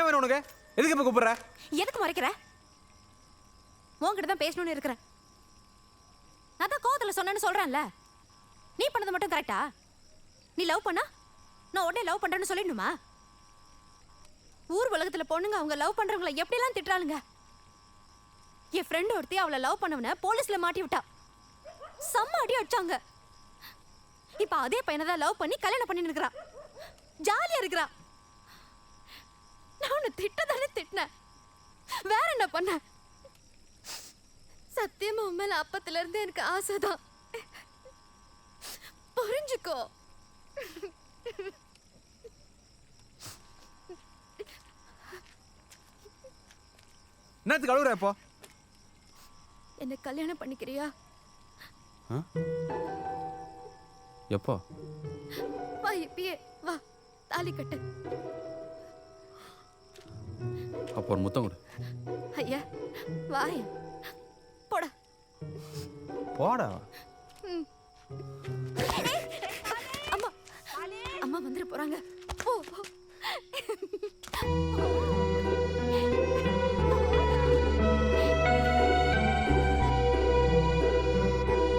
வேணும் உனக்கு? எதுக்கு இப்ப கூப்பிடுற? எதுக்கு மறைக்கிற? உன்கிட்ட தான் பேசணும்னு இருக்கிறேன். அதான் கோவத்துல சொன்னேன்னு சொல்றேன்ல. நீ பண்ணது மட்டும் கரெக்டா? நீ லவ் பண்ணா நான் உடனே லவ் பண்றேன்னு சொல்லிடணுமா? ஊர் உலகத்துல பொண்ணுங்க அவங்க லவ் பண்றவங்கள எப்படிலாம் திட்டுறாளுங்க. என் ஃப்ரெண்ட் ஒருத்தி அவளை லவ் பண்ணவன போலீஸ்ல மாட்டி விட்டா. செம்ம அடி அடிச்சாங்க. இப்ப அதே பையனை தான் லவ் பண்ணி கல்யாணம் பண்ணி இருக்கிறா. ஜாலியா இருக்கிறா. நான் உன்னை திட்டதானே திட்டினேன். வேற என்ன பண்ண? சத்தியமா உன் மேல அப்பத்துல இருந்து எனக்கு ஆசைதான். புரிஞ்சுக்கோ. என்னத்துக்கு அழுகுற இப்போ? என்ன கல்யாணம் பண்ணிக்கிறியா? எப்போ? வா இப்பயே வா, தாலி கட்டு. அப்போ ஒரு முத்தம் கொடு. ஐயா வாய் போடா. போடா. ம்